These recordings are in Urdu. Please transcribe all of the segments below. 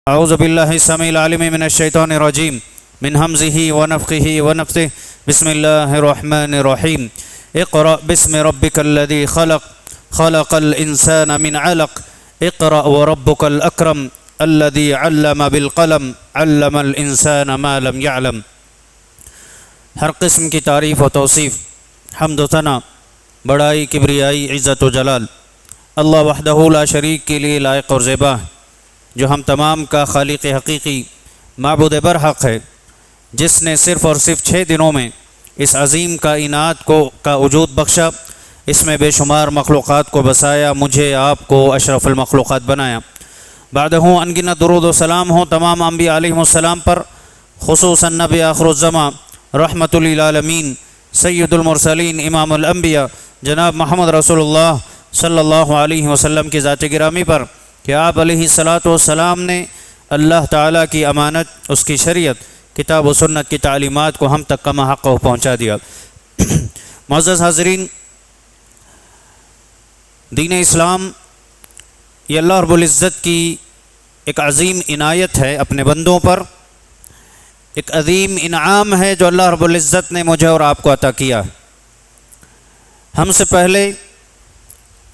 اعوذ باللہ السمیع العلیم من الشیطان الرجیم من ہمزہ ونفخہ ونفثہ بسم اللہ الرحمن الرحیم اقرأ باسم ربک الذی خلق خلق الانسان من علق اقرأ وربک الاکرم الذی علم بالقلم علم الانسان ما لم يعلم۔ ہر قسم کی تعریف و توصیف، حمد و ثنا، بڑائی، کبریائی، عزت و جلال اللہ وحدہ لا شریک کے لیے لائق اور زیبا ہے، جو ہم تمام کا خالق حقیقی معبود برحق ہے، جس نے صرف اور صرف 6 دنوں میں اس عظیم کائنات کا وجود بخشا، اس میں بے شمار مخلوقات کو بسایا، مجھے آپ کو اشرف المخلوقات بنایا۔ بعدہ انگنت درود و سلام ہوں تمام انبیاء علیہم السلام پر، خصوصاً نبی آخر الزماں رحمۃ للعالمین سید المرسلین امام الانبیاء جناب محمد رسول اللہ صلی اللہ علیہ وسلم کی ذات گرامی پر، کہ آپ علیہ الصلاۃ والسلام نے اللہ تعالیٰ کی امانت، اس کی شریعت، کتاب و سنت کی تعلیمات کو ہم تک کما حق پہنچا دیا۔ معزز حاضرین، دین اسلام یہ اللہ رب العزت کی ایک عظیم عنایت ہے اپنے بندوں پر، ایک عظیم انعام ہے جو اللہ رب العزت نے مجھے اور آپ کو عطا کیا۔ ہم سے پہلے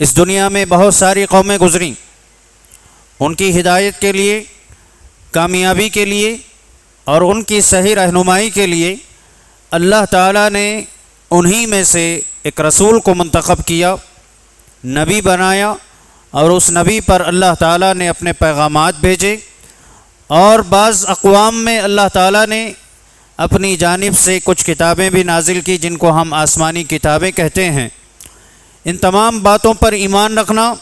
اس دنیا میں بہت ساری قومیں گزریں، ان کی ہدایت کے لیے، کامیابی کے لیے اور ان کی صحیح رہنمائی کے لیے اللہ تعالیٰ نے انہی میں سے ایک رسول کو منتخب کیا، نبی بنایا، اور اس نبی پر اللہ تعالیٰ نے اپنے پیغامات بھیجے، اور بعض اقوام میں اللہ تعالیٰ نے اپنی جانب سے کچھ کتابیں بھی نازل کی، جن کو ہم آسمانی کتابیں کہتے ہیں۔ ان تمام باتوں پر ایمان رکھنا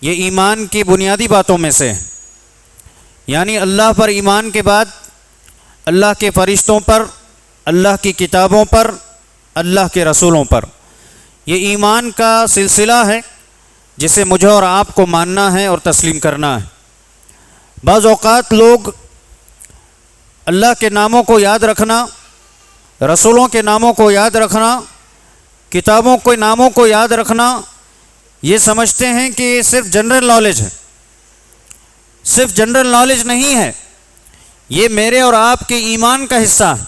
یہ ایمان کی بنیادی باتوں میں سے ہے، یعنی اللہ پر ایمان کے بعد اللہ کے فرشتوں پر، اللہ کی کتابوں پر، اللہ کے رسولوں پر، یہ ایمان کا سلسلہ ہے جسے مجھے اور آپ کو ماننا ہے اور تسلیم کرنا ہے۔ بعض اوقات لوگ اللہ کے ناموں کو یاد رکھنا، رسولوں کے ناموں کو یاد رکھنا، کتابوں کے ناموں کو یاد رکھنا یہ سمجھتے ہیں کہ یہ صرف جنرل نالج ہے۔ صرف جنرل نالج نہیں ہے، یہ میرے اور آپ کے ایمان کا حصہ ہے۔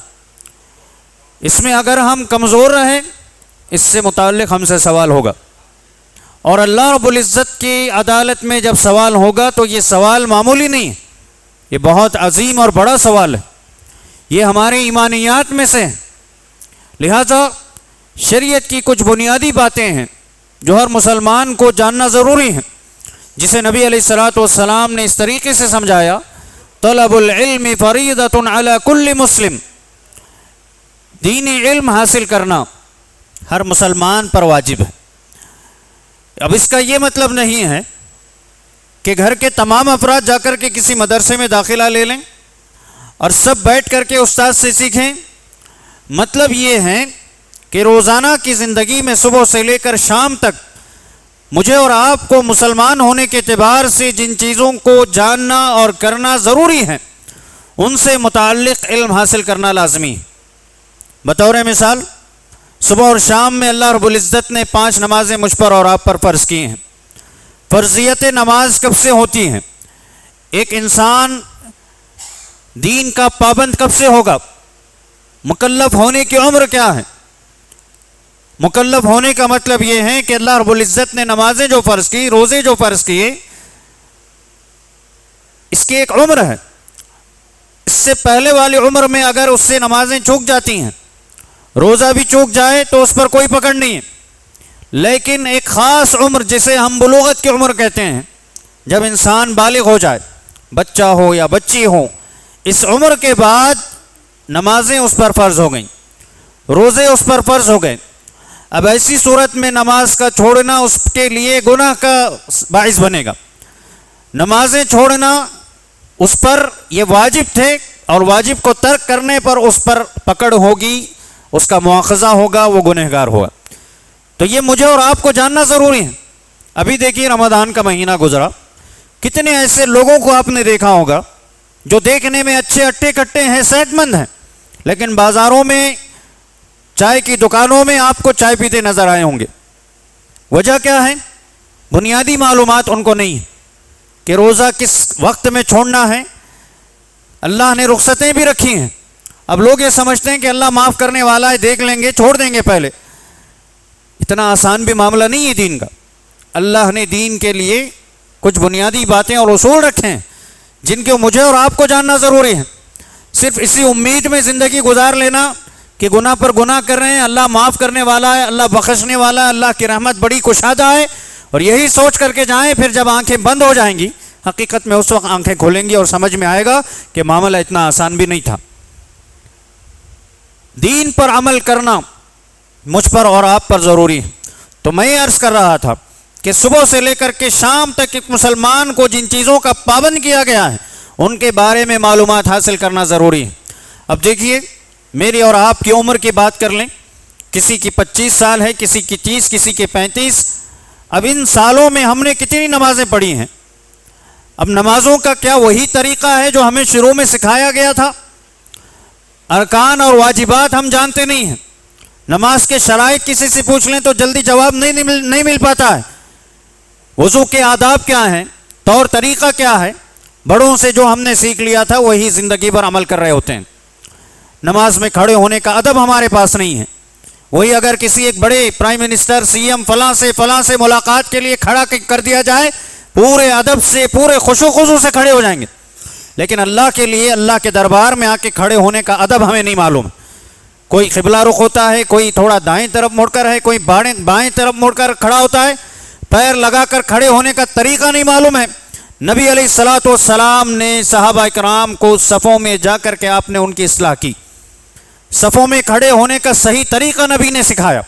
اس میں اگر ہم کمزور رہیں، اس سے متعلق ہم سے سوال ہوگا، اور اللہ رب العزت کی عدالت میں جب سوال ہوگا تو یہ سوال معمولی نہیں ہے، یہ بہت عظیم اور بڑا سوال ہے، یہ ہمارے ایمانیات میں سے ہے۔ لہذا شریعت کی کچھ بنیادی باتیں ہیں جو ہر مسلمان کو جاننا ضروری ہے، جسے نبی علیہ الصلاۃ والسلام نے اس طریقے سے سمجھایا: طلب العلم فریضۃ علی کل مسلم، دینی علم حاصل کرنا ہر مسلمان پر واجب ہے۔ اب اس کا یہ مطلب نہیں ہے کہ گھر کے تمام افراد جا کر کے کسی مدرسے میں داخلہ لے لیں اور سب بیٹھ کر کے استاد سے سیکھیں۔ مطلب یہ ہے کہ روزانہ کی زندگی میں صبح سے لے کر شام تک مجھے اور آپ کو مسلمان ہونے کے اعتبار سے جن چیزوں کو جاننا اور کرنا ضروری ہے، ان سے متعلق علم حاصل کرنا لازمی ہے۔ بطور مثال، صبح اور شام میں اللہ رب العزت نے 5 نمازیں مجھ پر اور آپ پر فرض کی ہیں۔ فرضیت نماز کب سے ہوتی ہے؟ ایک انسان دین کا پابند کب سے ہوگا؟ مکلف ہونے کی عمر کیا ہے؟ مکلف ہونے کا مطلب یہ ہے کہ اللہ رب العزت نے نمازیں جو فرض کی، روزے جو فرض کیے، اس کی ایک عمر ہے۔ اس سے پہلے والی عمر میں اگر اس سے نمازیں چوک جاتی ہیں، روزہ بھی چوک جائے تو اس پر کوئی پکڑ نہیں ہے، لیکن ایک خاص عمر جسے ہم بلوغت کی عمر کہتے ہیں، جب انسان بالغ ہو جائے، بچہ ہو یا بچی ہو، اس عمر کے بعد نمازیں اس پر فرض ہو گئیں، روزے اس پر فرض ہو گئے۔ اب ایسی صورت میں نماز کا چھوڑنا اس کے لیے گناہ کا باعث بنے گا۔ نمازیں چھوڑنا اس پر یہ واجب تھے، اور واجب کو ترک کرنے پر اس پر پکڑ ہوگی، اس کا مواخذہ ہوگا، وہ گنہگار ہوگا۔ تو یہ مجھے اور آپ کو جاننا ضروری ہے۔ ابھی دیکھیے رمضان کا مہینہ گزرا، کتنے ایسے لوگوں کو آپ نے دیکھا ہوگا جو دیکھنے میں اچھے اٹے کٹے ہیں، صحت مند ہیں، لیکن بازاروں میں، چائے کی دکانوں میں آپ کو چائے پیتے نظر آئے ہوں گے۔ وجہ کیا ہے؟ بنیادی معلومات ان کو نہیں ہے۔ کہ روزہ کس وقت میں چھوڑنا ہے، اللہ نے رخصتیں بھی رکھی ہیں۔ اب لوگ یہ سمجھتے ہیں کہ اللہ معاف کرنے والا ہے، دیکھ لیں گے، چھوڑ دیں گے پہلے۔ اتنا آسان بھی معاملہ نہیں ہے دین کا۔ اللہ نے دین کے لیے کچھ بنیادی باتیں اور اصول رکھے ہیں جن کے مجھے اور آپ کو جاننا ضروری ہے۔ صرف اسی امید میں زندگی گزار لینا کہ گناہ پر گناہ کر رہے ہیں، اللہ معاف کرنے والا ہے، اللہ بخشنے والا ہے، اللہ کی رحمت بڑی کشادہ ہے، اور یہی سوچ کر کے جائیں، پھر جب آنکھیں بند ہو جائیں گی، حقیقت میں اس وقت آنکھیں کھولیں گی اور سمجھ میں آئے گا کہ معاملہ اتنا آسان بھی نہیں تھا۔ دین پر عمل کرنا مجھ پر اور آپ پر ضروری ہے۔ تو میں یہ عرض کر رہا تھا کہ صبح سے لے کر کے شام تک ایک مسلمان کو جن چیزوں کا پابند کیا گیا ہے ان کے بارے میں معلومات حاصل کرنا ضروری ہے۔ اب دیکھیے، میری اور آپ کی عمر کی بات کر لیں، کسی کی 25 سال ہے، کسی کی 30، کسی کے 35۔ اب ان سالوں میں ہم نے کتنی نمازیں پڑھی ہیں؟ اب نمازوں کا کیا وہی طریقہ ہے جو ہمیں شروع میں سکھایا گیا تھا؟ ارکان اور واجبات ہم جانتے نہیں ہیں۔ نماز کے شرائط کسی سے پوچھ لیں تو جلدی جواب نہیں مل پاتا ہے۔ وضو کے آداب کیا ہیں، طور طریقہ کیا ہے، بڑوں سے جو ہم نے سیکھ لیا تھا وہی زندگی بھر عمل کر رہے ہوتے ہیں۔ نماز میں کھڑے ہونے کا ادب ہمارے پاس نہیں ہے۔ وہی اگر کسی ایک بڑے پرائم منسٹر، سی ایم فلاں سے ملاقات کے لیے کھڑا کر دیا جائے، پورے ادب سے، پورے خشوع خضوع سے کھڑے ہو جائیں گے، لیکن اللہ کے لیے، اللہ کے دربار میں آ کے کھڑے ہونے کا ادب ہمیں نہیں معلوم۔ کوئی قبلہ رخ ہوتا ہے، کوئی تھوڑا دائیں طرف مڑ کر ہے، کوئی بائیں طرف مڑ کر کھڑا ہوتا ہے، پیر لگا کر کھڑے ہونے کا طریقہ نہیں معلوم ہے۔ نبی علیہ الصلوۃ والسلام نے صحابہ کرام کو صفوں میں جا کر کے آپ نے ان کی اصلاح کی۔ صفوں میں کھڑے ہونے کا صحیح طریقہ نبی نے سکھایا،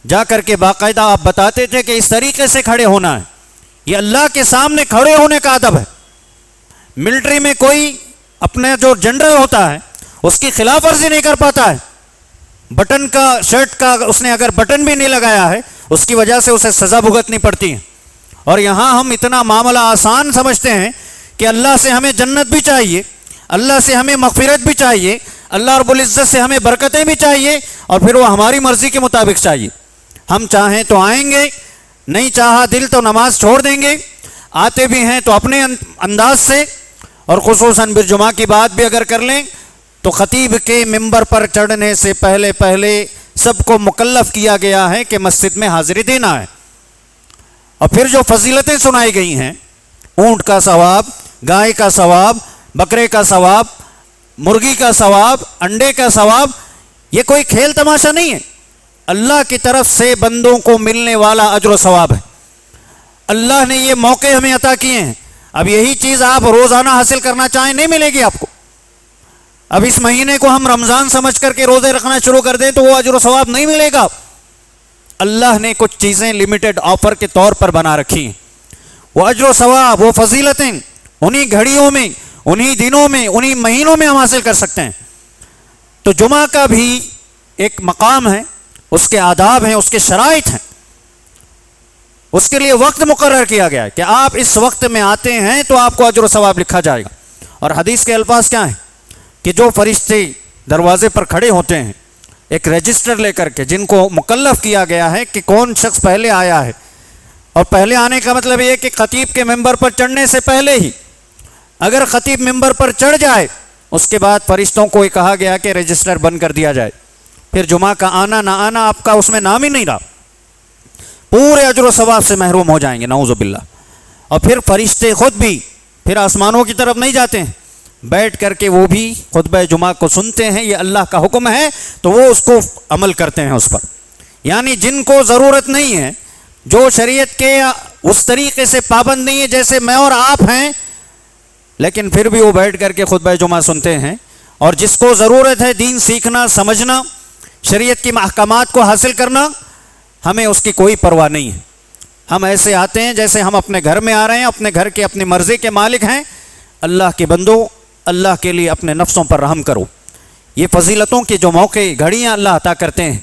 جا کر کے باقاعدہ آپ بتاتے تھے کہ اس طریقے سے کھڑے ہونا ہے، یہ اللہ کے سامنے کھڑے ہونے کا ادب ہے۔ ملٹری میں کوئی اپنے جو جنرل ہوتا ہے اس کی خلاف ورزی نہیں کر پاتا ہے، بٹن کا، شرٹ کا اس نے اگر بٹن بھی نہیں لگایا ہے اس کی وجہ سے اسے سزا بھگتنی پڑتی ہے۔ اور یہاں ہم اتنا معاملہ آسان سمجھتے ہیں کہ اللہ سے ہمیں جنت بھی چاہیے، اللہ سے ہمیں مغفرت بھی چاہیے، اللہ رب العزت سے ہمیں برکتیں بھی چاہیے، اور پھر وہ ہماری مرضی کے مطابق چاہیے۔ ہم چاہیں تو آئیں گے، نہیں چاہا دل تو نماز چھوڑ دیں گے، آتے بھی ہیں تو اپنے انداز سے۔ اور خصوصاً برجمعہ کی بات بھی اگر کر لیں تو خطیب کے ممبر پر چڑھنے سے پہلے سب کو مکلف کیا گیا ہے کہ مسجد میں حاضری دینا ہے۔ اور پھر جو فضیلتیں سنائی گئی ہیں، اونٹ کا ثواب، گائے کا ثواب، بکرے کا ثواب، مرغی کا ثواب، انڈے کا ثواب، یہ کوئی کھیل تماشا نہیں ہے، اللہ کی طرف سے بندوں کو ملنے والا اجر و ثواب ہے۔ اللہ نے یہ موقع ہمیں عطا کیے ہیں۔ اب یہی چیز آپ روزانہ حاصل کرنا چاہیں نہیں ملے گی آپ کو۔ اب اس مہینے کو ہم رمضان سمجھ کر کے روزے رکھنا شروع کر دیں تو وہ اجر و ثواب نہیں ملے گا۔ اللہ نے کچھ چیزیں لمیٹڈ آفر کے طور پر بنا رکھی ہیں، وہ اجر و ثواب، وہ فضیلتیں انہی گھڑیوں میں، انہی دنوں میں، انہی مہینوں میں ہم حاصل کر سکتے ہیں۔ تو جمعہ کا بھی ایک مقام ہے، اس کے آداب ہیں، اس کے شرائط ہیں، اس کے لیے وقت مقرر کیا گیا ہے کہ آپ اس وقت میں آتے ہیں تو آپ کو اجر و ثواب لکھا جائے گا۔ اور حدیث کے الفاظ کیا ہیں کہ جو فرشتے دروازے پر کھڑے ہوتے ہیں ایک رجسٹر لے کر کے، جن کو مکلف کیا گیا ہے کہ کون شخص پہلے آیا ہے، اور پہلے آنے کا مطلب یہ کہ خطیب کے ممبر پر چڑھنے سے پہلے ہی، اگر خطیب ممبر پر چڑھ جائے اس کے بعد فرشتوں کو یہ کہا گیا کہ رجسٹر بند کر دیا جائے، پھر جمعہ کا آنا نہ آنا آپ کا اس میں نام ہی نہیں رہا، پورے اجر و ثواب سے محروم ہو جائیں گے، نعوذ باللہ۔ اور پھر فرشتے خود بھی پھر آسمانوں کی طرف نہیں جاتے ہیں، بیٹھ کر کے وہ بھی خطبہ جمعہ کو سنتے ہیں، یہ اللہ کا حکم ہے تو وہ اس کو عمل کرتے ہیں اس پر۔ یعنی جن کو ضرورت نہیں ہے، جو شریعت کے اس طریقے سے پابند نہیں ہے جیسے میں اور آپ ہیں، لیکن پھر بھی وہ بیٹھ کر کے خطبہ جمعہ سنتے ہیں، اور جس کو ضرورت ہے دین سیکھنا، سمجھنا، شریعت کی محکمات کو حاصل کرنا، ہمیں اس کی کوئی پرواہ نہیں ہے۔ ہم ایسے آتے ہیں جیسے ہم اپنے گھر میں آ رہے ہیں، اپنے گھر کے اپنی مرضی کے مالک ہیں۔ اللہ کے بندو، اللہ کے لیے اپنے نفسوں پر رحم کرو۔ یہ فضیلتوں کے جو موقع، گھڑیاں اللہ عطا کرتے ہیں،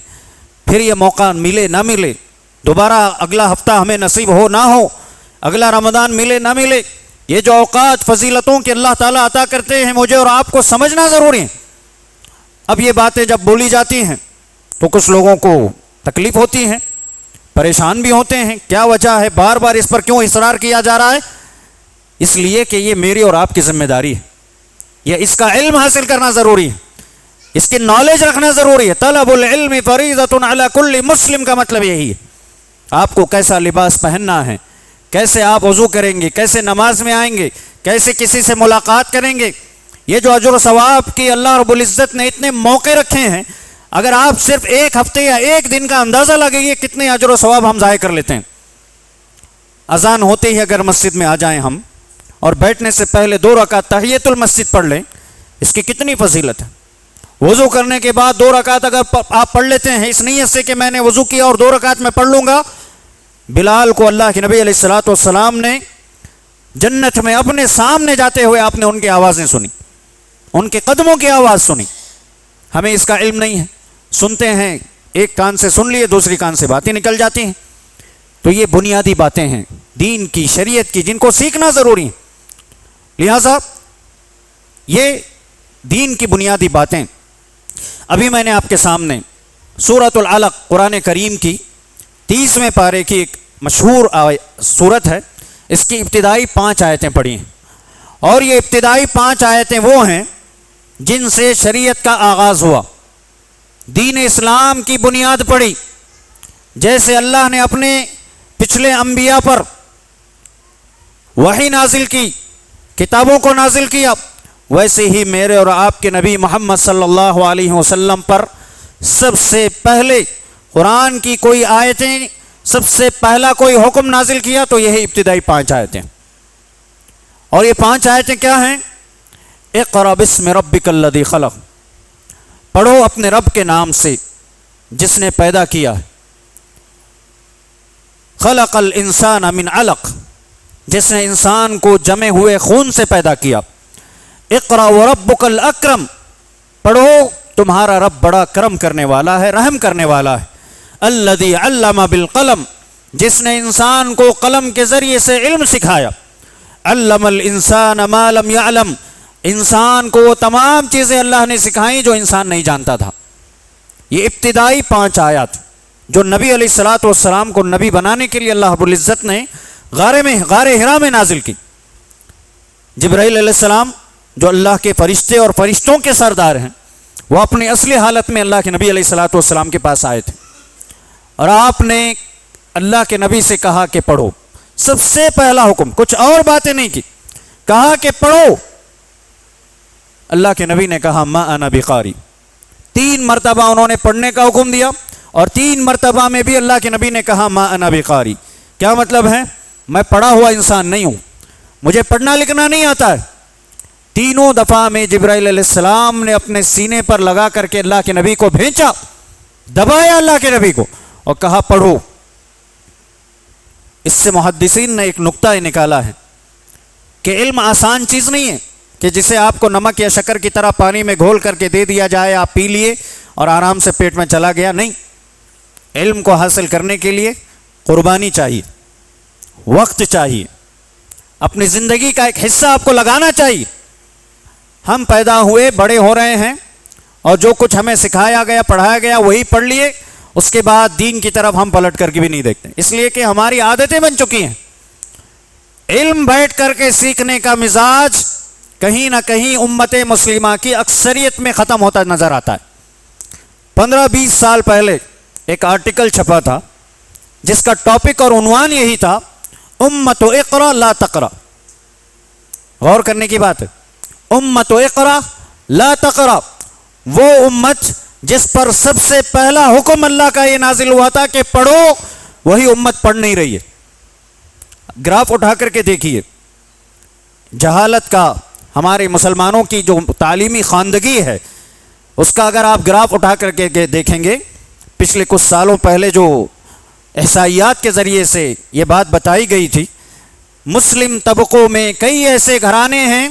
پھر یہ موقع ملے نہ ملے، دوبارہ اگلا ہفتہ ہمیں نصیب ہو نہ ہو، اگلا رمضان ملے نہ ملے، یہ جو اوقات فضیلتوں کے اللہ تعالیٰ عطا کرتے ہیں مجھے اور آپ کو سمجھنا ضروری ہے۔ اب یہ باتیں جب بولی جاتی ہیں تو کچھ لوگوں کو تکلیف ہوتی ہے، پریشان بھی ہوتے ہیں، کیا وجہ ہے، بار بار اس پر کیوں اصرار کیا جا رہا ہے؟ اس لیے کہ یہ میری اور آپ کی ذمہ داری ہے، یہ اس کا علم حاصل کرنا ضروری ہے، اس کی نالج رکھنا ضروری ہے۔ طلب العلم فریضۃ علی کل مسلم کا مطلب یہی ہے۔ آپ کو کیسا لباس پہننا ہے، کیسے آپ وضو کریں گے، کیسے نماز میں آئیں گے، کیسے کسی سے ملاقات کریں گے، یہ جو اجر و ثواب کی اللہ رب العزت نے اتنے موقع رکھے ہیں، اگر آپ صرف ایک ہفتے یا ایک دن کا اندازہ لگائیے کتنے اجر و ثواب ہم ضائع کر لیتے ہیں۔ اذان ہوتے ہی اگر مسجد میں آ جائیں ہم اور بیٹھنے سے پہلے 2 رکعت تحیۃ المسجد پڑھ لیں، اس کی کتنی فضیلت ہے۔ وضو کرنے کے بعد 2 رکعت اگر آپ پڑھ لیتے ہیں اس نیت سے کہ میں نے وضو کیا اور 2 رکعت میں پڑھ لوں گا، بلال کو اللہ کے نبی علیہ الصلوۃ والسلام نے جنت میں اپنے سامنے جاتے ہوئے آپ نے ان کی آوازیں سنی، ان کے قدموں کی آواز سنی۔ ہمیں اس کا علم نہیں ہے، سنتے ہیں، ایک کان سے سن لیے دوسری کان سے باتیں نکل جاتی ہیں۔ تو یہ بنیادی باتیں ہیں دین کی، شریعت کی، جن کو سیکھنا ضروری ہے۔ لہذا یہ دین کی بنیادی باتیں۔ ابھی میں نے آپ کے سامنے سورۃ العلق قرآن کریم کی 30ویں پارے کی ایک مشہور سورت ہے، اس کی ابتدائی 5 آیتیں پڑھی ہیں، اور یہ ابتدائی 5 آیتیں وہ ہیں جن سے شریعت کا آغاز ہوا، دین اسلام کی بنیاد پڑی۔ جیسے اللہ نے اپنے پچھلے انبیاء پر وحی نازل کی، کتابوں کو نازل کیا، ویسے ہی میرے اور آپ کے نبی محمد صلی اللہ علیہ وسلم پر سب سے پہلے قرآن کی کوئی آیتیں، سب سے پہلا کوئی حکم نازل کیا تو یہ ابتدائی 5 آیتیں۔ اور یہ 5 آیتیں کیا ہیں؟ اقرأ بسم ربک الذی خلق، پڑھو اپنے رب کے نام سے جس نے پیدا کیا ہے۔ خلق الانسان من علق، جس نے انسان کو جمے ہوئے خون سے پیدا کیا۔ اقرأ وربک الاکرم، پڑھو تمہارا رب بڑا کرم کرنے والا ہے، رحم کرنے والا ہے۔ الذی علم بالقلم، جس نے انسان کو قلم کے ذریعے سے علم سکھایا۔ علم الانسان ما لم یعلم، انسان کو وہ تمام چیزیں اللہ نے سکھائیں جو انسان نہیں جانتا تھا۔ یہ ابتدائی 5 آیات جو نبی علیہ الصلوۃ والسلام کو نبی بنانے کے لیے اللہ رب العزت نے غار حرا میں نازل کی۔ جبرائیل علیہ السلام جو اللہ کے فرشتے اور فرشتوں کے سردار ہیں، وہ اپنی اصلی حالت میں اللہ کے نبی علیہ الصلوۃ والسلام کے پاس آئے تھے، اور آپ نے اللہ کے نبی سے کہا کہ پڑھو۔ سب سے پہلا حکم، کچھ اور باتیں نہیں کی، کہا کہ پڑھو۔ اللہ کے نبی نے کہا ما انا بقاری، 3 مرتبہ انہوں نے پڑھنے کا حکم دیا، اور 3 مرتبہ میں بھی اللہ کے نبی نے کہا ما انا بقاری۔ کیا مطلب ہے؟ میں پڑھا ہوا انسان نہیں ہوں، مجھے پڑھنا لکھنا نہیں آتا ہے۔ تینوں دفعہ میں جبرائیل علیہ السلام نے اپنے سینے پر لگا کر کے اللہ کے نبی کو بھینچا، دبایا اللہ کے نبی کو اور کہا پڑھو۔ اس سے محدثین نے ایک نقطہ نکالا ہے کہ علم آسان چیز نہیں ہے کہ جسے آپ کو نمک یا شکر کی طرح پانی میں گھول کر کے دے دیا جائے، آپ پی لیے اور آرام سے پیٹ میں چلا گیا۔ نہیں، علم کو حاصل کرنے کے لیے قربانی چاہیے، وقت چاہیے، اپنی زندگی کا ایک حصہ آپ کو لگانا چاہیے۔ ہم پیدا ہوئے، بڑے ہو رہے ہیں، اور جو کچھ ہمیں سکھایا گیا، پڑھایا گیا وہی پڑھ لیے، اس کے بعد دین کی طرف ہم پلٹ کر کے بھی نہیں دیکھتے، اس لیے کہ ہماری عادتیں بن چکی ہیں۔ علم بیٹھ کر کے سیکھنے کا مزاج کہیں نہ کہیں امت مسلمہ کی اکثریت میں ختم ہوتا نظر آتا ہے۔ 15-20 سال پہلے ایک آرٹیکل چھپا تھا جس کا ٹاپک اور عنوان یہی تھا، امت اقرا لا تقرا۔ غور کرنے کی بات ہے، امت اقرا لا تقرا، وہ امت جس پر سب سے پہلا حکم اللہ کا یہ نازل ہوا تھا کہ پڑھو، وہی امت پڑھ نہیں رہی ہے۔ گراف اٹھا کر کے دیکھیے، جہالت کا ہمارے مسلمانوں کی جو تعلیمی خواندگی ہے اس کا اگر آپ گراف اٹھا کر کے دیکھیں گے، پچھلے کچھ سالوں پہلے جو احصائیات کے ذریعے سے یہ بات بتائی گئی تھی، مسلم طبقوں میں کئی ایسے گھرانے ہیں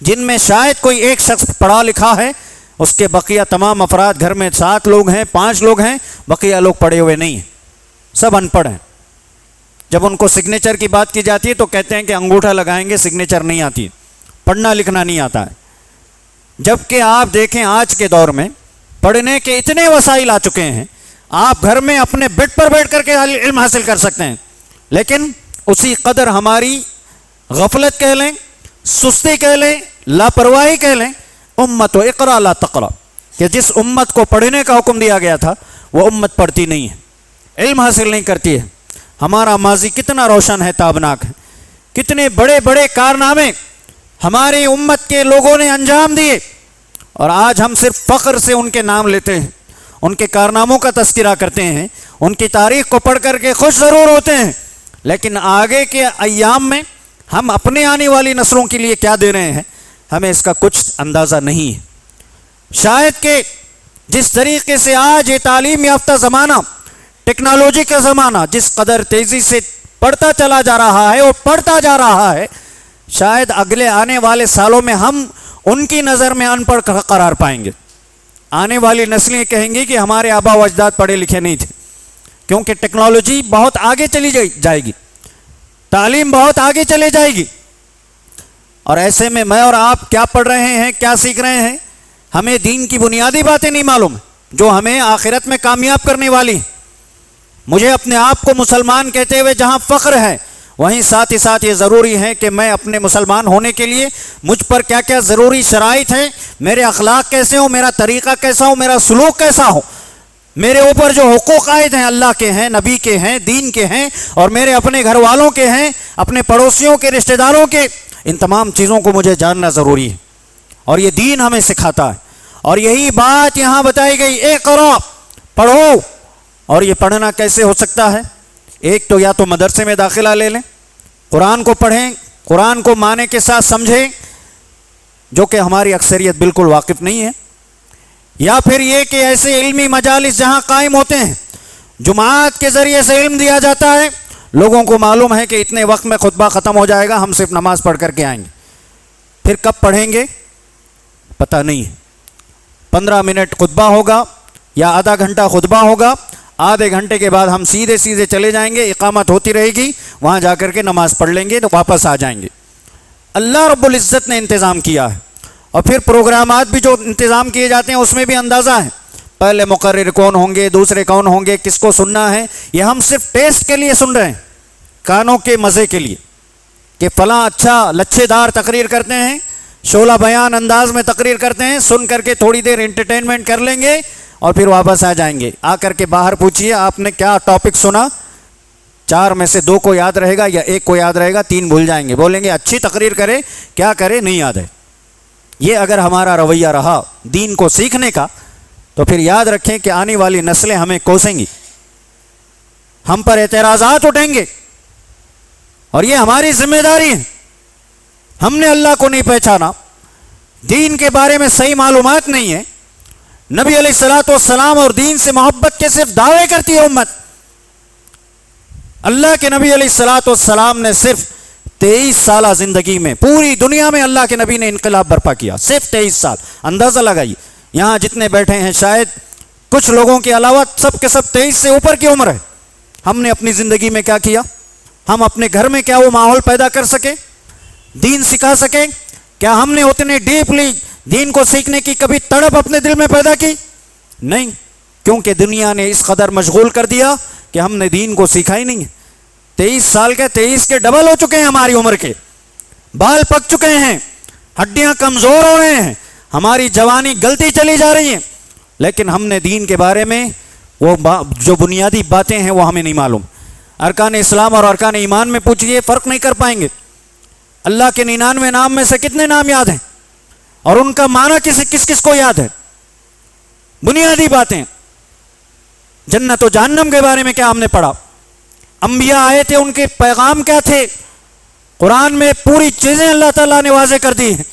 جن میں شاید کوئی ایک شخص پڑھا لکھا ہے، اس کے بقیہ تمام افراد، گھر میں 7 لوگ ہیں، 5 لوگ ہیں، بقیہ لوگ پڑھے ہوئے نہیں ہیں، سب ان پڑھ ہیں۔ جب ان کو سگنیچر کی بات کی جاتی ہے تو کہتے ہیں کہ انگوٹھا لگائیں گے، سگنیچر نہیں آتی ہے، پڑھنا لکھنا نہیں آتا ہے۔ جبکہ آپ دیکھیں آج کے دور میں پڑھنے کے اتنے وسائل آ چکے ہیں، آپ گھر میں اپنے بیڈ پر بیٹھ کر کے علم حاصل کر سکتے ہیں، لیکن اسی قدر ہماری غفلت کہہ لیں، سستی کہہ لیں، لاپرواہی کہہ لیں، امت و اقرا لا تقرا، کہ جس امت کو پڑھنے کا حکم دیا گیا تھا وہ امت پڑھتی نہیں ہے، علم حاصل نہیں کرتی ہے۔ ہمارا ماضی کتنا روشن ہے، تابناک ہے، کتنے بڑے بڑے کارنامے ہماری امت کے لوگوں نے انجام دیے، اور آج ہم صرف فخر سے ان کے نام لیتے ہیں، ان کے کارناموں کا تذکرہ کرتے ہیں، ان کی تاریخ کو پڑھ کر کے خوش ضرور ہوتے ہیں، لیکن آگے کے ایام میں ہم اپنے آنے والی نسلوں کے لیے کیا دے رہے ہیں ہمیں اس کا کچھ اندازہ نہیں ہے۔ شاید کہ جس طریقے سے آج یہ تعلیم یافتہ زمانہ، ٹیکنالوجی کا زمانہ جس قدر تیزی سے بڑھتا چلا جا رہا ہے اور بڑھتا جا رہا ہے، شاید اگلے آنے والے سالوں میں ہم ان کی نظر میں ان پڑھ قرار پائیں گے۔ آنے والی نسلیں کہیں گی کہ ہمارے آبا و اجداد پڑھے لکھے نہیں تھے، کیونکہ ٹیکنالوجی بہت آگے چلی جائے گی، تعلیم بہت آگے چلے جائے گی، اور ایسے میں میں اور آپ کیا پڑھ رہے ہیں، کیا سیکھ رہے ہیں، ہمیں دین کی بنیادی باتیں نہیں معلوم جو ہمیں آخرت میں کامیاب کرنے والی ہیں۔ مجھے اپنے آپ کو مسلمان کہتے ہوئے جہاں فخر ہے، وہیں ساتھ ہی ساتھ یہ ضروری ہے کہ میں اپنے مسلمان ہونے کے لیے مجھ پر کیا کیا ضروری شرائط ہیں، میرے اخلاق کیسے ہوں، میرا طریقہ کیسا ہو، میرا سلوک کیسا ہو، میرے اوپر جو حقوق عائد ہیں، اللہ کے ہیں، نبی کے ہیں، دین کے ہیں، اور میرے اپنے گھر والوں کے ہیں، اپنے پڑوسیوں کے، رشتہ داروں کے، ان تمام چیزوں کو مجھے جاننا ضروری ہے، اور یہ دین ہمیں سکھاتا ہے۔ اور یہی بات یہاں بتائی گئی، اقرا، پڑھو۔ اور یہ پڑھنا کیسے ہو سکتا ہے؟ ایک تو یا تو مدرسے میں داخلہ لے لیں، قرآن کو پڑھیں، قرآن کو معنی کے ساتھ سمجھیں، جو کہ ہماری اکثریت بالکل واقف نہیں ہے، یا پھر یہ کہ ایسے علمی مجالس جہاں قائم ہوتے ہیں، جماعت کے ذریعے سے علم دیا جاتا ہے، لوگوں کو معلوم ہے کہ اتنے وقت میں خطبہ ختم ہو جائے گا، ہم صرف نماز پڑھ کر کے آئیں گے، پھر کب پڑھیں گے پتہ نہیں ہے، 15 منٹ خطبہ ہوگا یا آدھا گھنٹہ خطبہ ہوگا، آدھے گھنٹے کے بعد ہم سیدھے چلے جائیں گے، اقامت ہوتی رہے گی، وہاں جا کر کے نماز پڑھ لیں گے تو واپس آ جائیں گے۔ اللہ رب العزت نے انتظام کیا ہے، اور پھر پروگرامات بھی جو انتظام کیے جاتے ہیں اس میں بھی اندازہ ہے، پہلے مقرر کون ہوں گے، دوسرے کون ہوں گے، کس کو سننا ہے، یہ ہم صرف ٹیسٹ کے لیے سن رہے ہیں، کانوں کے مزے کے لیے، کہ فلاں اچھا لچھے دار تقریر کرتے ہیں، شعلہ بیان انداز میں تقریر کرتے ہیں، سن کر کے تھوڑی دیر انٹرٹینمنٹ کر لیں گے اور پھر واپس آ جائیں گے۔ آ کر کے باہر پوچھئے آپ نے کیا ٹاپک سنا، 4 میں سے 2 کو یاد رہے گا یا 1 کو یاد رہے گا، 3 بھول جائیں گے، بولیں گے اچھی تقریر کرے، کیا کرے نہیں یاد ہے۔ یہ اگر ہمارا رویہ رہا دین کو سیکھنے کا، تو پھر یاد رکھیں کہ آنے والی نسلیں ہمیں کوسیں گی، ہم پر اعتراضات اٹھیں گے، اور یہ ہماری ذمہ داری ہے۔ ہم نے اللہ کو نہیں پہچانا، دین کے بارے میں صحیح معلومات نہیں ہے، نبی علیہ الصلوۃ والسلام اور دین سے محبت کے صرف دعوے کرتی ہے امت۔ اللہ کے نبی علیہ الصلوۃ والسلام نے صرف 23 سالہ زندگی میں پوری دنیا میں اللہ کے نبی نے انقلاب برپا کیا، صرف 23 سال۔ اندازہ لگائیے، یہاں جتنے بیٹھے ہیں شاید کچھ لوگوں کے علاوہ سب کے سب 23 سے اوپر کی عمر ہے۔ ہم نے اپنی زندگی میں کیا کیا؟ ہم اپنے گھر میں کیا وہ ماحول پیدا کر سکے، دین سکھا سکیں؟ کیا ہم نے اتنے ڈیپلی دین کو سیکھنے کی کبھی تڑپ اپنے دل میں پیدا کی؟ نہیں، کیونکہ دنیا نے اس قدر مشغول کر دیا کہ ہم نے دین کو سیکھا ہی نہیں ہے۔ 23 سال کے 23 کے ڈبل ہو چکے ہیں ہماری عمر کے، بال پک چکے ہیں، ہڈیاں کمزور ہو رہے ہیں، ہماری جوانی گلتی چلی جا رہی ہے، لیکن ہم نے دین کے بارے میں وہ جو بنیادی باتیں ہیں وہ ہمیں نہیں معلوم۔ ارکان اسلام اور ارکان ایمان میں پوچھئے فرق نہیں کر پائیں گے۔ اللہ کے 99 نام میں سے کتنے نام یاد ہیں، اور ان کا معنی کس کو یاد ہے؟ بنیادی باتیں، جنت و جہنم کے بارے میں کیا ہم نے پڑھا، انبیاء آئے تھے ان کے پیغام کیا تھے، قرآن میں پوری چیزیں اللہ تعالیٰ نے واضح کر دی ہیں،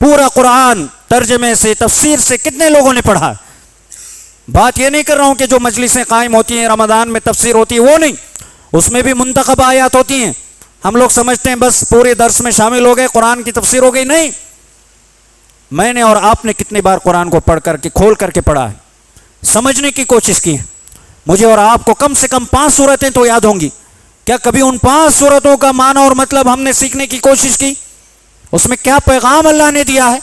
پورا قرآن ترجمے سے تفسیر سے کتنے لوگوں نے پڑھا ہے۔ بات یہ نہیں کر رہا ہوں کہ جو مجلسیں قائم ہوتی ہیں رمضان میں تفسیر ہوتی ہے وہ نہیں، اس میں بھی منتخب آیات ہوتی ہیں، ہم لوگ سمجھتے ہیں بس پورے درس میں شامل ہو گئے، قرآن کی تفسیر ہو گئی، نہیں۔ میں نے اور آپ نے کتنی بار قرآن کو پڑھ کر کے کھول کر کے پڑھا ہے، سمجھنے کی کوشش کی ہے۔ مجھے اور آپ کو کم سے کم 5 سورتیں تو یاد ہوں گی، کیا کبھی ان 5 سورتوں کا معنی اور مطلب ہم نے سیکھنے کی کوشش کی؟ اس میں کیا پیغام اللہ نے دیا ہے؟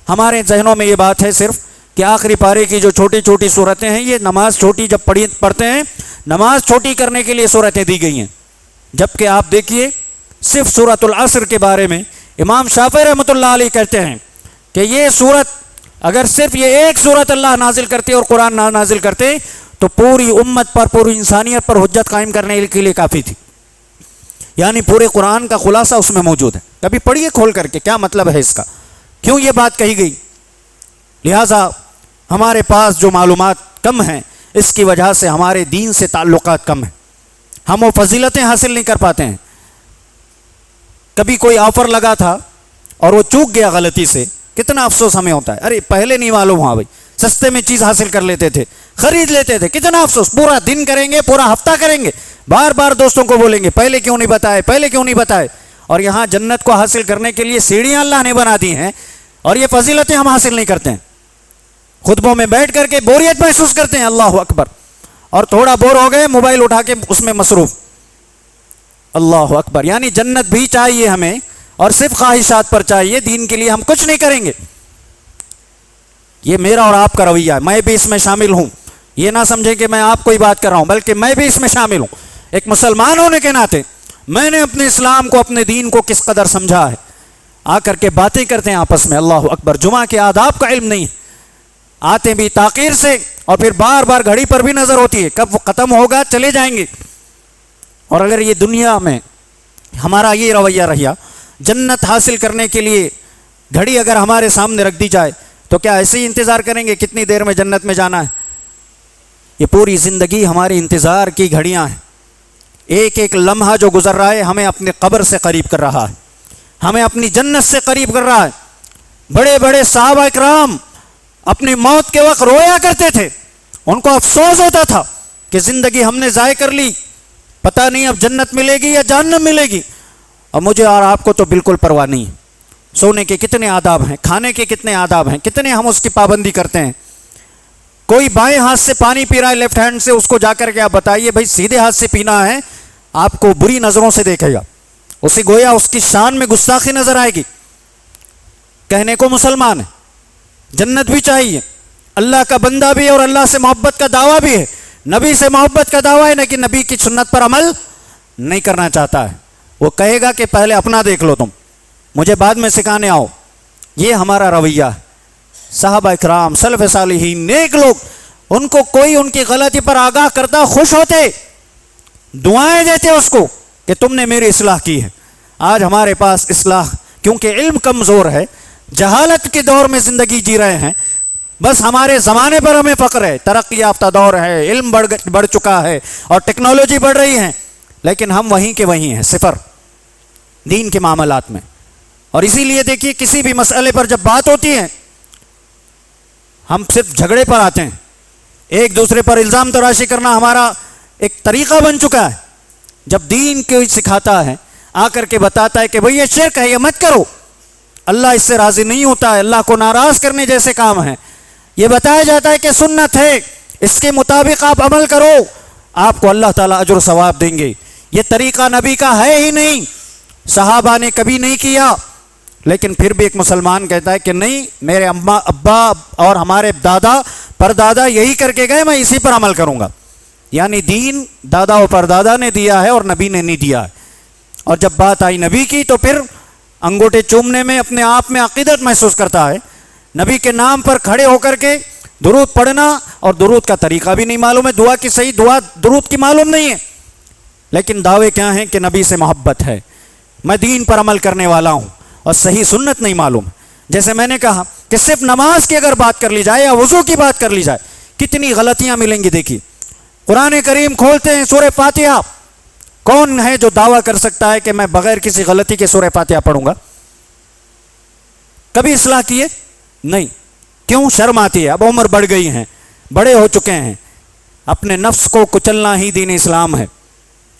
ہمارے ذہنوں میں یہ بات ہے صرف کہ آخری پارے کی جو چھوٹی چھوٹی سورتیں ہیں، یہ نماز چھوٹی جب پڑھتے ہیں، نماز چھوٹی کرنے کے لیے سورتیں دی گئی ہیں، جبکہ آپ دیکھیے صرف سورۃ العصر کے بارے میں امام شافعی رحمۃ اللہ علیہ کہتے ہیں کہ یہ سورت اگر صرف یہ ایک سورت اللہ نازل کرتے اور قرآن نہ نازل کرتے تو پوری امت پر، پوری انسانیت پر حجت قائم کرنے کے لیے کافی تھی. یعنی پورے قرآن کا خلاصہ اس میں موجود ہے. کبھی پڑھیے کھول کر کے کیا مطلب ہے اس کا، کیوں یہ بات کہی گئی. لہٰذا ہمارے پاس جو معلومات کم ہیں اس کی وجہ سے ہمارے دین سے تعلقات کم ہیں، ہم وہ فضیلتیں حاصل نہیں کر پاتے ہیں. کبھی کوئی آفر لگا تھا اور وہ چوک گیا غلطی سے، کتنا افسوس ہمیں ہوتا ہے. ارے پہلے نہیں معلوم ہوا بھائی، سستے میں چیز حاصل کر لیتے تھے، خرید لیتے تھے، کتنا افسوس. پورا دن کریں گے، پورا ہفتہ کریں گے، بار بار دوستوں کو بولیں گے پہلے کیوں نہیں بتائے، پہلے کیوں نہیں بتائے. اور یہاں جنت کو حاصل کرنے کے لیے سیڑھیاں اللہ نے بنا دی ہیں اور یہ فضیلتیں ہم حاصل نہیں کرتے ہیں. خطبوں میں بیٹھ کر کے بوریت محسوس کرتے ہیں، اللہ اکبر، اور تھوڑا بور ہو گئے موبائل اٹھا کے اس میں مصروف. اللہ اکبر. یعنی جنت بھی چاہیے ہمیں اور صرف خواہشات پر چاہیے، دین کے لیے ہم کچھ نہیں کریں گے. یہ میرا اور آپ کا رویہ ہے، میں بھی اس میں شامل ہوں. یہ نہ سمجھیں کہ میں آپ کو ہی بات کر رہا ہوں، بلکہ میں بھی اس میں شامل ہوں. ایک مسلمان ہونے کے ناطے میں نے اپنے اسلام کو، اپنے دین کو کس قدر سمجھا ہے. آ کر کے باتیں کرتے ہیں آپس میں، اللہ اکبر. جمعہ کے آداب کا علم نہیں ہے، آتے بھی تاخیر سے اور پھر بار بار گھڑی پر بھی نظر ہوتی ہے کب وہ ختم ہوگا، چلے جائیں گے. اور اگر یہ دنیا میں ہمارا یہ رویہ رہا، جنت حاصل کرنے کے لیے گھڑی اگر ہمارے سامنے رکھ دی جائے تو کیا ایسے ہی انتظار کریں گے کتنی دیر میں جنت میں جانا ہے؟ یہ پوری زندگی ہماری انتظار کی گھڑیاں ہیں. ایک ایک لمحہ جو گزر رہا ہے ہمیں اپنے قبر سے قریب کر رہا ہے، ہمیں اپنی جنت سے قریب کر رہا ہے. بڑے بڑے صحابہ کرام اپنی موت کے وقت رویا کرتے تھے، ان کو افسوس ہوتا تھا کہ زندگی ہم نے ضائع کر لی، پتہ نہیں اب جنت ملے گی یا جہنم ملے گی. اور مجھے اور آپ کو تو بالکل پرواہ نہیں ہے. سونے کے کتنے آداب ہیں، کھانے کے کتنے آداب ہیں، کتنے ہم اس کی پابندی کرتے ہیں. کوئی بائیں ہاتھ سے پانی پی رہا ہے لیفٹ ہینڈ سے، اس کو جا کر کے آپ بتائیے بھائی سیدھے ہاتھ سے پینا ہے، آپ کو بری نظروں سے دیکھے گا، اسے گویا اس کی شان میں گستاخی نظر آئے گی. کہنے کو مسلمان ہے، جنت بھی چاہیے، اللہ کا بندہ بھی اور اللہ سے محبت کا دعویٰ بھی ہے، نبی سے محبت کا دعویٰ ہے، لیکن نبی کی سنت پر عمل نہیں کرنا چاہتا ہے. وہ کہے گا کہ پہلے اپنا دیکھ لو، تم مجھے بعد میں سکھانے آؤ. یہ ہمارا رویہ ہے. صحابہ اکرام، سلف صالحین، نیک لوگ، ان کو کوئی ان کی غلطی پر آگاہ کرتا خوش ہوتے، دعائیں دیتے اس کو کہ تم نے میری اصلاح کی ہے. آج ہمارے پاس اصلاح، کیونکہ علم کمزور ہے، جہالت کے دور میں زندگی جی رہے ہیں. بس ہمارے زمانے پر ہمیں فخر ہے، ترقی یافتہ دور ہے، علم بڑھ چکا ہے اور ٹیکنالوجی بڑھ رہی ہے، لیکن ہم وہیں کے وہیں ہیں، صفر دین کے معاملات میں. اور اسی لیے دیکھیے کسی بھی مسئلے پر جب بات ہوتی ہے ہم صرف جھگڑے پر آتے ہیں. ایک دوسرے پر الزام تراشی کرنا ہمارا ایک طریقہ بن چکا ہے. جب دین کوئی سکھاتا ہے، آ کر کے بتاتا ہے کہ بھئی یہ شرک ہے، یہ مت کرو، اللہ اس سے راضی نہیں ہوتا ہے، اللہ کو ناراض کرنے جیسے کام ہیں، یہ بتایا جاتا ہے کہ سنت ہے، اس کے مطابق آپ عمل کرو، آپ کو اللہ تعالیٰ اجر و ثواب دیں گے. یہ طریقہ نبی کا ہے ہی نہیں، صحابہ نے کبھی نہیں کیا. لیکن پھر بھی ایک مسلمان کہتا ہے کہ نہیں، میرے ابا اور ہمارے دادا پردادا یہی کر کے گئے، میں اسی پر عمل کروں گا. یعنی دین دادا و پردادا نے دیا ہے اور نبی نے نہیں دیا ہے. اور جب بات آئی نبی کی تو پھر انگوٹھے چومنے میں اپنے آپ میں عقیدت محسوس کرتا ہے. نبی کے نام پر کھڑے ہو کر کے درود پڑھنا، اور درود کا طریقہ بھی نہیں معلوم ہے، دعا کی صحیح دعا درود کی معلوم نہیں ہے، لیکن دعوے کیا ہیں کہ نبی سے محبت ہے، میں دین پر عمل کرنے والا ہوں، اور صحیح سنت نہیں معلوم. جیسے میں نے کہا کہ صرف نماز کی اگر بات کر لی جائے یا وضو کی بات کر لی جائے کتنی غلطیاں ملیں گی. دیکھیے قرآن کریم کھولتے ہیں سورہ فاتحہ، کون ہے جو دعویٰ کر سکتا ہے کہ میں بغیر کسی غلطی کے سورہ فاتحہ پڑھوں گا؟ کبھی اصلاح کیے؟ نہیں. کیوں؟ شرم آتی ہے، اب عمر بڑھ گئی ہیں، بڑے ہو چکے ہیں. اپنے نفس کو کچلنا ہی دین اسلام ہے.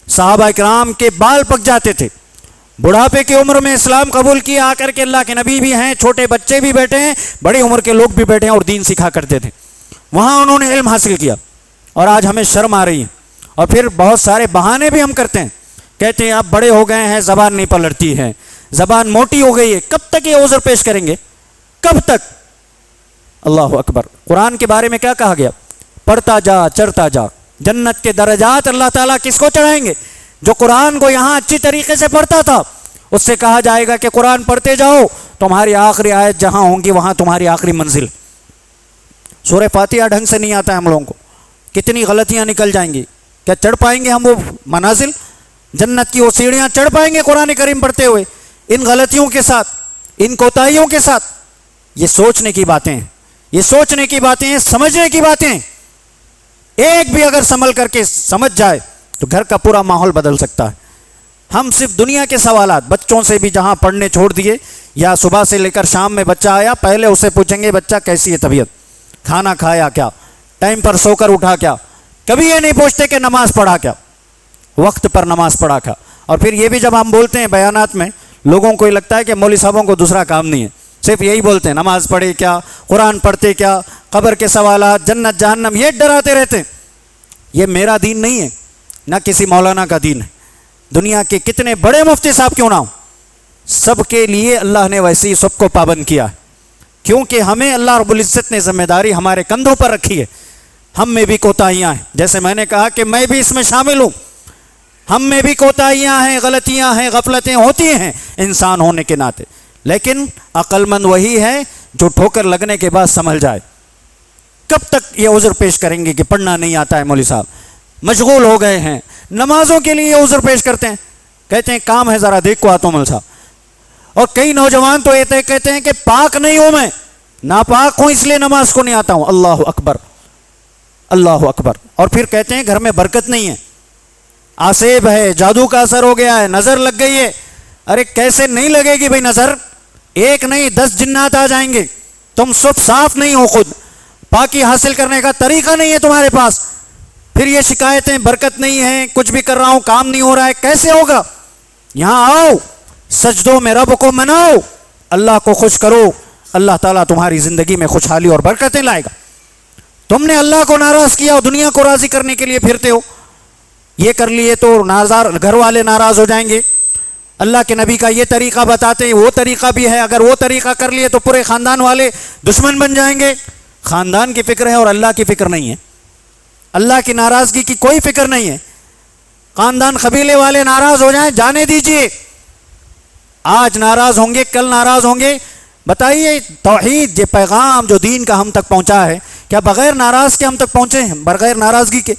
صحابہ کرام کے بال پک جاتے تھے، بڑھاپے کی عمر میں اسلام قبول کیا، آ کر کے اللہ کے نبی بھی ہیں، چھوٹے بچے بھی بیٹھے ہیں، بڑی عمر کے لوگ بھی بیٹھے ہیں اور دین سکھا کرتے تھے. وہاں انہوں نے علم حاصل کیا، اور آج ہمیں شرم آ رہی ہے. اور پھر بہت سارے بہانے بھی ہم کرتے ہیں، کہتے ہیں آپ بڑے ہو گئے ہیں، زبان نہیں پلٹتی ہے، زبان موٹی ہو گئی ہے. کب تک یہ عذر پیش کریں گے؟ کب تک؟ اللہ اکبر. قرآن کے بارے میں کیا کہا گیا؟ پڑھتا جا، چڑھتا جا. جنت کے درجات اللہ تعالیٰ کس کو چڑھائیں گے؟ جو قرآن کو یہاں اچھی طریقے سے پڑھتا تھا اس سے کہا جائے گا کہ قرآن پڑھتے جاؤ، تمہاری آخری آیت جہاں ہوں گی وہاں تمہاری آخری منزل۔ سورہ فاتحہ ڈھنگ سے نہیں آتا ہے ہم لوگوں کو، کتنی غلطیاں نکل جائیں گی، کیا چڑھ پائیں گے ہم وہ منازل، جنت کی وہ سیڑھیاں چڑھ پائیں گے قرآن کریم پڑھتے ہوئے ان غلطیوں کے ساتھ، ان کوتاہیوں کے ساتھ؟ یہ سوچنے کی باتیں ہیں، یہ سوچنے کی باتیں ہیں، سمجھنے کی باتیں ہیں۔ ایک بھی اگر سنبھل کر کے سمجھ جائے تو گھر کا پورا ماحول بدل سکتا ہے۔ ہم صرف دنیا کے سوالات بچوں سے بھی جہاں پڑھنے چھوڑ دیے، یا صبح سے لے کر شام میں بچہ آیا پہلے اسے پوچھیں گے بچہ کیسی ہے طبیعت، کھانا کھایا کیا، ٹائم پر سو کر اٹھا کیا، کبھی یہ نہیں پوچھتے کہ نماز پڑھا کیا، وقت پر نماز پڑھا کیا۔ اور پھر یہ بھی جب ہم بولتے ہیں بیانات میں، لوگوں کو یہ لگتا ہے کہ مولوی صاحبوں کو دوسرا کام نہیں ہے، صرف یہی بولتے ہیں نماز پڑھے کیا، قرآن پڑھتے کیا، قبر کے سوالات، جنت جہنم، یہ ڈراتے رہتے ہیں۔ یہ میرا دین نہیں ہے، نہ کسی مولانا کا دین ہے، دنیا کے کتنے بڑے مفتی صاحب کیوں نہ ہوں، سب کے لیے اللہ نے ویسے ہی سب کو پابند کیا ہے، کیونکہ ہمیں اللہ رب العزت نے ذمہ داری ہمارے کندھوں پر رکھی ہے۔ ہم میں بھی کوتاہیاں ہیں، جیسے میں نے کہا کہ میں بھی اس میں شامل ہوں، ہم میں بھی کوتاہیاں ہیں، غلطیاں ہیں، غفلتیں ہوتی ہیں انسان ہونے کے ناطے، لیکن عقل مند وہی ہے جو ٹھوکر لگنے کے بعد سنبھل جائے۔ کب تک یہ عذر پیش کریں گے کہ پڑھنا نہیں آتا ہے مولوی صاحب، مشغول ہو گئے ہیں، نمازوں کے لیے عذر پیش کرتے ہیں، کہتے ہیں کام ہے ذرا دیکھ کو آتا ہوں مولوی صاحب۔ اور کئی نوجوان تو یہ کہتے ہیں کہ پاک نہیں ہوں میں، ناپاک ہوں اس لیے نماز کو نہیں آتا ہوں۔ اللہ اکبر، اللہ اکبر۔ اور پھر کہتے ہیں گھر میں برکت نہیں ہے، آسیب ہے، جادو کا اثر ہو گیا ہے، نظر لگ گئی ہے۔ ارے کیسے نہیں لگے گی بھائی نظر؟ ایک نہیں 10 جنات آ جائیں گے، تم سب صاف نہیں ہو، خود پاکی حاصل کرنے کا طریقہ نہیں ہے تمہارے پاس، پھر یہ شکایتیں برکت نہیں ہے، کچھ بھی کر رہا ہوں کام نہیں ہو رہا ہے، کیسے ہوگا؟ یہاں آؤ، سجدوں میں رب کو مناؤ، اللہ کو خوش کرو، اللہ تعالیٰ تمہاری زندگی میں خوشحالی اور برکتیں لائے گا۔ تم نے اللہ کو ناراض کیا اور دنیا کو راضی کرنے کے لیے پھرتے ہو، یہ کر لیے تو گھر والے ناراض ہو جائیں گے، اللہ کے نبی کا یہ طریقہ بتاتے ہیں، وہ طریقہ بھی ہے، اگر وہ طریقہ کر لیے تو پورے خاندان والے دشمن بن جائیں گے۔ خاندان کی فکر ہے اور اللہ کی فکر نہیں ہے، اللہ کی ناراضگی کی کوئی فکر نہیں ہے۔ خاندان قبیلے والے ناراض ہو جائیں، جانے دیجئے، آج ناراض ہوں گے کل ناراض ہوں گے۔ بتائیے توحید یہ پیغام جو دین کا ہم تک پہنچا ہے، کیا بغیر ناراض کے ہم تک پہنچے ہیں؟ بغیر ناراضگی کے؟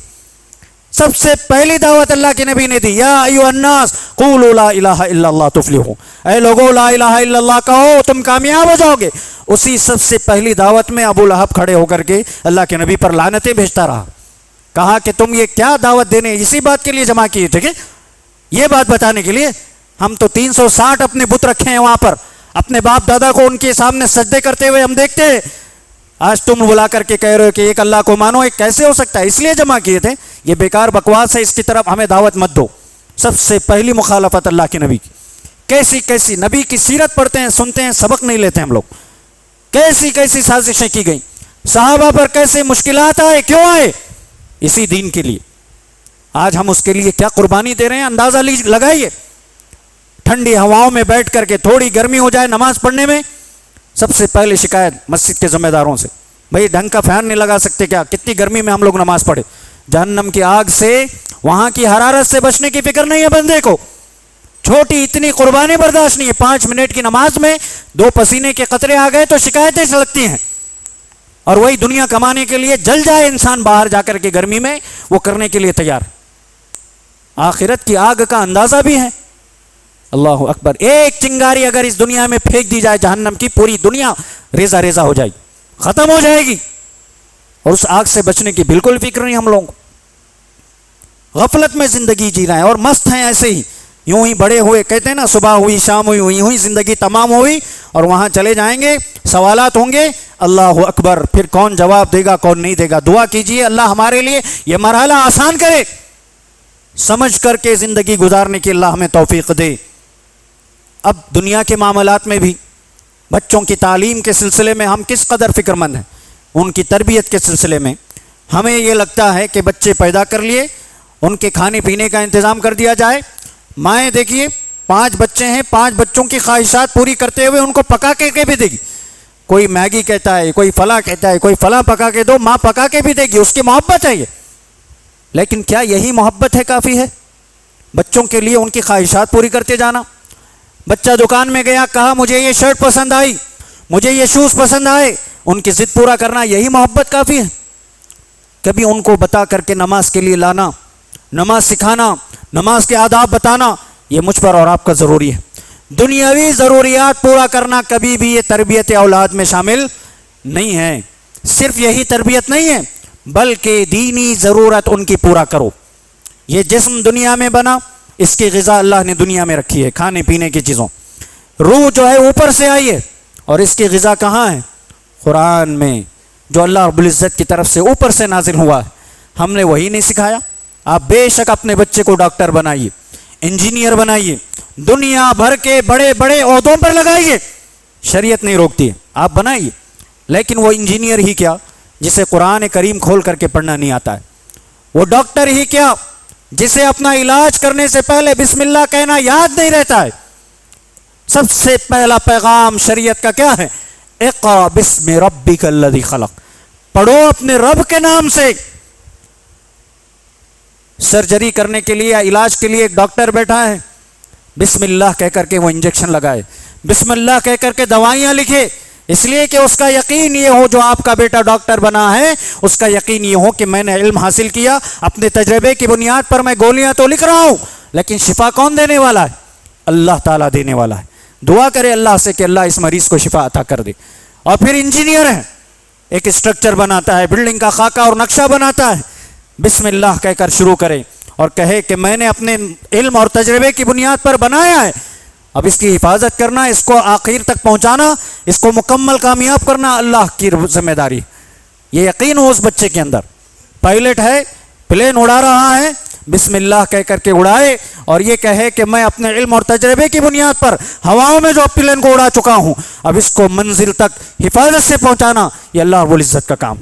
سب سے پہلی دعوت اللہ کے نبی نے دی، یا ایھا الناس قولوا لا الہ الا اللہ تفلحوا، اے لوگو لا الہ الا اللہ کہو تم کامیاب ہو جاؤ گے۔ اسی سب سے پہلی دعوت میں ابو لہب کھڑے ہو کر کے اللہ کے نبی پر لعنتیں بھیجتا رہا، کہا کہ تم یہ کیا دعوت دینے، اسی بات کے لیے جمع کیے تھے کہ یہ بات بتانے کے لیے؟ ہم تو 360 اپنے بت رکھے ہیں وہاں پر، اپنے باپ دادا کو ان کے سامنے سجدے کرتے ہوئے ہم دیکھتے ہیں، آج تم بلا کر کے کہہ رہے ہو کہ ایک اللہ کو مانو، ایک کیسے ہو سکتا ہے؟ اس لیے جمع کیے تھے۔ یہ بیکار بکواس ہے، اس کی طرف ہمیں دعوت مت دو۔ سب سے پہلی مخالفت اللہ کے نبی کی، کیسی کیسی نبی کی سیرت پڑھتے ہیں، سنتے ہیں، سبق نہیں لیتے ہم لوگ، کیسی کیسی سازشیں کی گئیں، صحابہ پر کیسے مشکلات آئے، کیوں آئے؟ اسی دین کے لیے۔ آج ہم اس کے لیے کیا قربانی دے رہے ہیں، اندازہ لگائیے۔ ٹھنڈی ہواؤں میں بیٹھ کر کے تھوڑی گرمی ہو جائے نماز پڑھنے میں، سب سے پہلے شکایت مسجد کے ذمہ داروں سے، بھئی ڈھنگ کا فین نہیں لگا سکتے کیا؟ کتنی گرمی میں ہم لوگ نماز پڑھے، جہنم کی آگ سے، وہاں کی حرارت سے بچنے کی فکر نہیں ہے بندے کو، چھوٹی اتنی قربانی برداشت نہیں ہے۔ 5 منٹ کی نماز میں 2 پسینے کے قطرے آ گئے تو شکایتیں لگتی ہیں، اور وہی دنیا کمانے کے لیے جل جائے انسان باہر جا کر کے گرمی میں، وہ کرنے کے لیے تیار۔ آخرت کی آگ کا اندازہ بھی ہے۔ اللہ اکبر، ایک چنگاری اگر اس دنیا میں پھینک دی جائے جہنم کی، پوری دنیا ریزہ ریزہ ہو جائے گی، ختم ہو جائے گی، اور اس آگ سے بچنے کی بالکل فکر نہیں ہم لوگوں کو۔ غفلت میں زندگی جی رہے ہیں اور مست ہیں ایسے ہی، یوں ہی بڑے ہوئے، کہتے ہیں نا صبح ہوئی شام ہوئی، یوں ہی زندگی تمام ہوئی، اور وہاں چلے جائیں گے، سوالات ہوں گے، اللہ اکبر، پھر کون جواب دے گا کون نہیں دے گا۔ دعا کیجئے اللہ ہمارے لیے یہ مرحلہ آسان کرے، سمجھ کر کے زندگی گزارنے کی اللہ ہمیں توفیق دے۔ اب دنیا کے معاملات میں بھی بچوں کی تعلیم کے سلسلے میں ہم کس قدر فکر مند ہیں، ان کی تربیت کے سلسلے میں ہمیں یہ لگتا ہے کہ بچے پیدا کر لیے، ان کے کھانے پینے کا انتظام کر دیا جائے۔ مائیں دیکھیے 5 بچے ہیں، 5 بچوں کی خواہشات پوری کرتے ہوئے ان کو پکا کے بھی دے گی، کوئی میگی کہتا ہے، کوئی فلاں کہتا ہے، کوئی فلاں پکا کے دو، ماں پکا کے بھی دے گی، اس کی محبت ہے یہ۔ لیکن کیا یہی محبت ہے کافی ہے؟ بچوں کے لیے ان کی خواہشات پوری کرتے جانا. بچہ دکان میں گیا, کہا مجھے یہ شرٹ پسند آئی, مجھے یہ شوز پسند آئے, ان کی ضد پورا کرنا, یہی محبت کافی ہے؟ کبھی ان کو بتا کر کے نماز کے لیے لانا, نماز سکھانا, نماز کے آداب بتانا, یہ مجھ پر اور آپ کا ضروری ہے. دنیاوی ضروریات پورا کرنا کبھی بھی یہ تربیت اولاد میں شامل نہیں ہے. صرف یہی تربیت نہیں ہے بلکہ دینی ضرورت ان کی پورا کرو. یہ جسم دنیا میں بنا, اس کی غذا اللہ نے دنیا میں رکھی ہے, کھانے پینے کی چیزوں. روح جو ہے اوپر سے آئی ہے اور اس کی غذا کہاں ہے؟ قرآن میں, جو اللہ رب العزت کی طرف سے اوپر سے نازل ہوا ہے. ہم نے وہی نہیں سکھایا؟ آپ بے شک اپنے بچے کو ڈاکٹر بنائیے, انجینئر بنائیے, دنیا بھر کے بڑے بڑے عہدوں پر لگائیے, شریعت نہیں روکتی ہے, آپ بنائیے. لیکن وہ انجینئر ہی کیا جسے قرآن کریم کھول کر کے پڑھنا نہیں آتا ہے؟ وہ ڈاکٹر ہی کیا جسے اپنا علاج کرنے سے پہلے بسم اللہ کہنا یاد نہیں رہتا ہے؟ سب سے پہلا پیغام شریعت کا کیا ہے؟ اقرأ بسم ربک الذی خلق, پڑھو اپنے رب کے نام سے. سرجری کرنے کے لیے, علاج کے لیے ایک ڈاکٹر بیٹھا ہے, بسم اللہ کہہ کر کے وہ انجیکشن لگائے, بسم اللہ کہہ کر کے دوائیاں لکھے, اس لیے کہ اس کا یقین یہ ہو, جو آپ کا بیٹا ڈاکٹر بنا ہے اس کا یقین یہ ہو کہ میں نے علم حاصل کیا, اپنے تجربے کی بنیاد پر میں گولیاں تو لکھ رہا ہوں لیکن شفا کون دینے والا ہے؟ اللہ تعالیٰ دینے والا ہے. دعا کرے اللہ سے کہ اللہ اس مریض کو شفا عطا کر دے. اور پھر انجینئر ہے, ایک اسٹرکچر بناتا ہے, بلڈنگ کا خاکہ اور نقشہ بناتا ہے, بسم اللہ کہہ کر شروع کرے اور کہے کہ میں نے اپنے علم اور تجربے کی بنیاد پر بنایا ہے, اب اس کی حفاظت کرنا, اس کو آخر تک پہنچانا, اس کو مکمل کامیاب کرنا اللہ کی ذمہ داری. یہ یقین ہو اس بچے کے اندر. پائلٹ ہے, پلین اڑا رہا ہے, بسم اللہ کہہ کر کے اڑائے اور یہ کہے کہ میں اپنے علم اور تجربے کی بنیاد پر ہواؤں میں جو پلین کو اڑا چکا ہوں, اب اس کو منزل تک حفاظت سے پہنچانا, یہ اللہ رب العزت کا کام.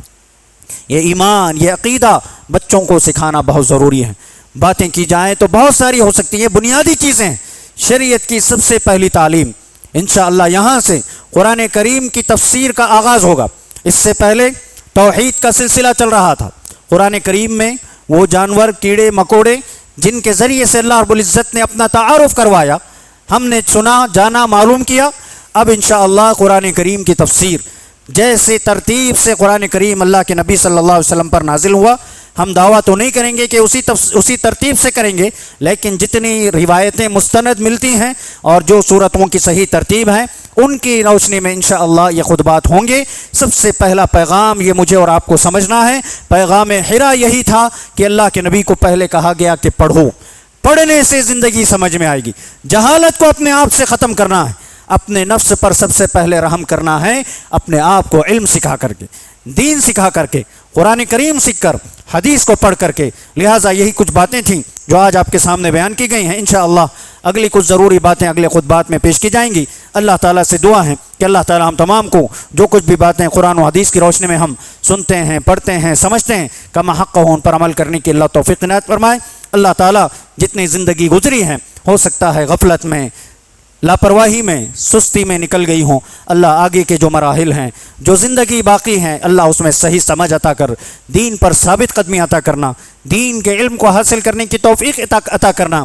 یہ ایمان, یہ عقیدہ بچوں کو سکھانا بہت ضروری ہے. باتیں کی جائیں تو بہت ساری ہو سکتی ہیں, بنیادی چیزیں. شریعت کی سب سے پہلی تعلیم انشاءاللہ یہاں سے قرآن کریم کی تفسیر کا آغاز ہوگا. اس سے پہلے توحید کا سلسلہ چل رہا تھا. قرآن کریم میں وہ جانور, کیڑے مکوڑے جن کے ذریعے سے اللہ رب العزت نے اپنا تعارف کروایا, ہم نے چنا, جانا, معلوم کیا. اب انشاءاللہ قرآن کریم کی تفسیر جیسے ترتیب سے قرآن کریم اللہ کے نبی صلی اللہ علیہ وسلم پر نازل ہوا, ہم دعویٰ تو نہیں کریں گے کہ اسی ترتیب سے کریں گے, لیکن جتنی روایتیں مستند ملتی ہیں اور جو صورتوں کی صحیح ترتیب ہے ان کی روشنی میں انشاءاللہ یہ خطبات ہوں گے. سب سے پہلا پیغام یہ مجھے اور آپ کو سمجھنا ہے, پیغام حرا یہی تھا کہ اللہ کے نبی کو پہلے کہا گیا کہ پڑھو, پڑھنے سے زندگی سمجھ میں آئے گی. جہالت کو اپنے آپ سے ختم کرنا ہے, اپنے نفس پر سب سے پہلے رحم کرنا ہے, اپنے آپ کو علم سکھا کر کے, دین سکھا کر کے, قرآن کریم سیکھ کر, حدیث کو پڑھ کر کے. لہٰذا یہی کچھ باتیں تھیں جو آج آپ کے سامنے بیان کی گئی ہیں. انشاءاللہ اگلی کچھ ضروری باتیں اگلے خطبات میں پیش کی جائیں گی. اللہ تعالیٰ سے دعا ہے کہ اللہ تعالیٰ ہم تمام کو جو کچھ بھی باتیں قرآن و حدیث کی روشنی میں ہم سنتے ہیں, پڑھتے ہیں, سمجھتے ہیں, کما حق ہو ان پر عمل کرنے کی اللہ توفیق عنایت فرمائے. اللہ تعالیٰ جتنی زندگی گزری ہے, ہو سکتا ہے غفلت میں, لاپرواہی میں, سستی میں نکل گئی ہوں, اللہ آگے کے جو مراحل ہیں, جو زندگی باقی ہیں, اللہ اس میں صحیح سمجھ عطا کر, دین پر ثابت قدمی عطا کرنا, دین کے علم کو حاصل کرنے کی توفیق عطا کرنا,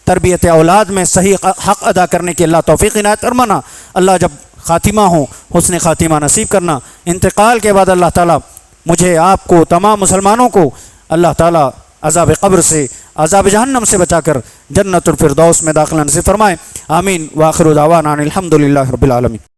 تربیت اولاد میں صحیح حق ادا کرنے کی اللہ توفیق عنایت فرمانا. اللہ جب خاتمہ ہو حسن خاتمہ نصیب کرنا. انتقال کے بعد اللہ تعالیٰ مجھے, آپ کو, تمام مسلمانوں کو اللہ تعالیٰ عذاب قبر سے, عذاب جہنم سے بچا کر جنت الفردوس میں داخلہ نصیب فرمائے. آمین. وآخر دعوانا الحمدللہ رب العالمین.